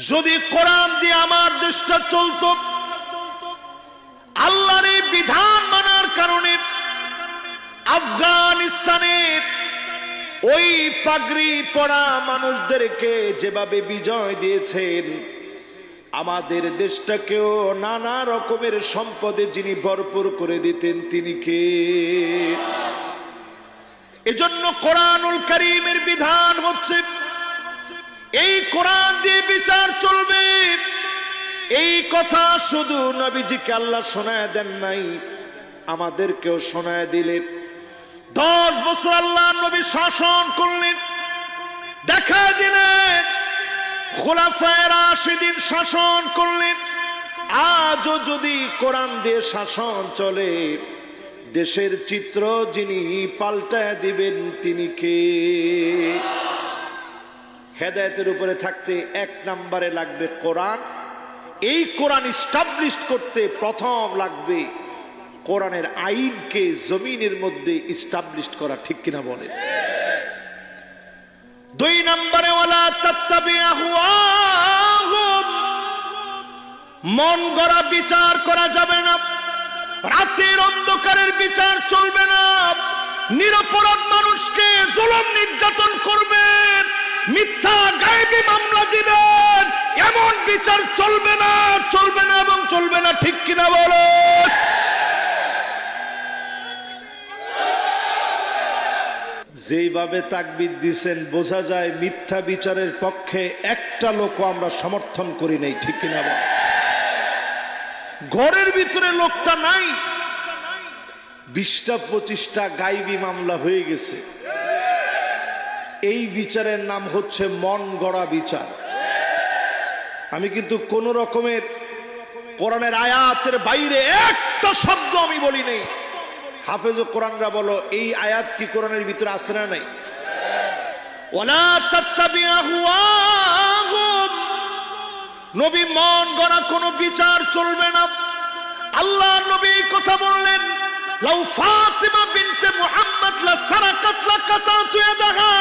যদি কোরআন দিয়ে আমার দেশটা চলতো, আল্লাহর এই বিধান মানার কারণে আফগানিস্তানে ওই পাগড়ি পরা মানুষদেরকে যেভাবে বিজয় দিয়েছেন, আমাদের দেশটাকেও নানা রকমের সম্পদে যিনি ভরপুর করে দিতেন তিনি কে? এজন্য কোরআনুল কারীমের বিধান হচ্ছে এই কোরআন দিয়ে বিচার চলবে। এই কথা শুধু নবীজিকে আল্লাহ শোনায় দেন নাই, আমাদেরকেও শোনায় দিলেন। 10 বছর আল্লাহ নবী শাসন করলেন, দেখা দিলেন। খুলাফায়ে রাশিদিন শাসন করলেন। আজও যদি কোরআন দিয়ে শাসন চলে, দেশের চিত্র যিনি পাল্টায় দিবেন তিনি কে? হেদায়েতের উপরে থাকতে 1 নম্বরে লাগবে কোরআন। এই কোরআন এস্টাবলিশ করতে প্রথম লাগবে কোরআনের আইনকে জমিনের মধ্যে এস্টাবলিশ করা, ঠিক কিনা বলেন? 2 নম্বরে ওয়ালা তাত্তাবি আহওয়াহুম, মন গড়া বিচার করা যাবে না। রাতের অন্ধকারের বিচার চলবে না। নিরপরাধ মানুষকে জুলুম নির্যাতন করবেন, মিথ্যা গায়েবী মামলা দিবেন, এমন বিচার চলবে না, চলবে না এবং চলবে না, ঠিক কিনা বলেন? যেইভাবে তাকবীর দিছেন বোঝা যায় মিথ্যা বিচারের পক্ষে একটা লোকও আমরা সমর্থন করি নাই, ঠিক কিনা বলেন? ঘরের ভিতরে লোকটা নাই, 20টা-25টা গায়েবী মামলা হয়ে গেছে। এই বিচারের নাম হচ্ছে মন গড়া বিচার। আমি কিন্তু কোন রকমের কোরআনের আয়াতের বাইরে একটা শব্দ আমি বলি নাই। হাফেজ ও কোরআনরা বলো, এই আয়াত কি কোরআনের ভিতরে আছে না নাই? ওয়ালা তাত্তাবি আহওয়াহুম, নবী মন গড়া কোনো বিচার চলবে না। আল্লাহ নবী কথা বললেন, লাউ ফাতিমা বিনতে মুহাম্মদ লা সারাকাত লাকাতাতু ইয়াদাহা,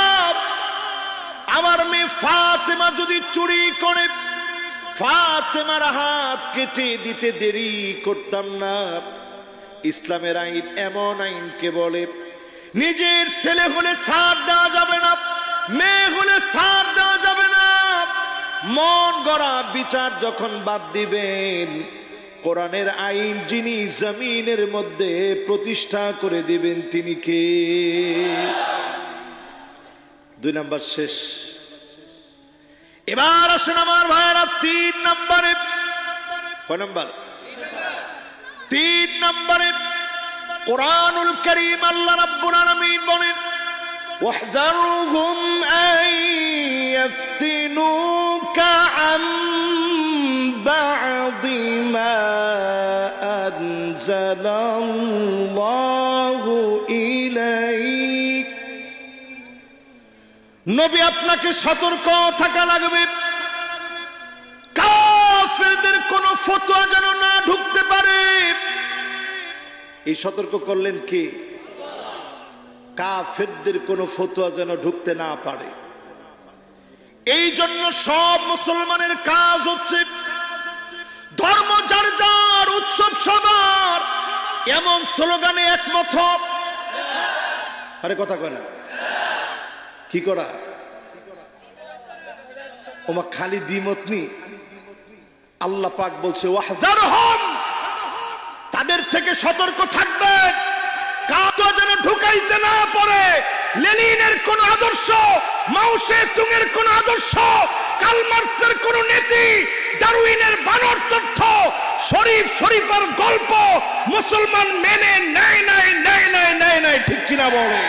আমার মেয়ে ফাতিমা যদি চুরি করে ফাতিমার হাত কেটে দিতে দেরি করতাম না। ইসলামের আইন এমন আইনকে বলে নিজের ছেলে হলে ছাড় দেওয়া যাবে না, মেয়ে হলে ছাড় দেওয়া যাবে না। মন গড়া বিচার যখন বাদ দিবেন, কোরআনের আইন যিনি জমিনের মধ্যে প্রতিষ্ঠা করে দিবেন তিনি কে? 2 নম্বর শেষ। এবার আসেন আমার ভাইয়েরা 3 নম্বরে। কয় নম্বর? 3 নম্বরে কোরআনুল কারীম আল্লাহ রাব্বুল আলামিন বলেন, ওয়াহযারহুম আন ইফতিনুকা আন বা'দি মা আনজালাল্লাহু ইলাইক। নবী আপনাকে সতর্ক থাকা লাগবে, কাফেরদের কোন ফতোয়া যেন না ঢুকতে পারে। এই সতর্ক করলেন কে? কাফেরদের কোন ফতোয়া যেন ঢুকতে না পারে। এই জন্য সব মুসলমানের কাজ হচ্ছে ধর্ম যার যার, উৎসব সবার, এমন স্লোগানে একমত। আরে কথা কয় না, কি করা? ওমা খালি দ্বিমত নি। আল্লাহ পাক বলছে ওয়াহযারহুম, তাদের থেকে সতর্ক থাকবেন, কাউকে যেন ঢুকাইতে না পারে। লেনিনের কোন আদর্শ, মাও সেতুংয়ের কোন আদর্শ, কার্ল মার্কসের কোন নীতি, ডারউইনের বানর তথ্য, শরীফের গল্প মুসলমান মেনে নেয় নাই, ঠিক কিনা বলে?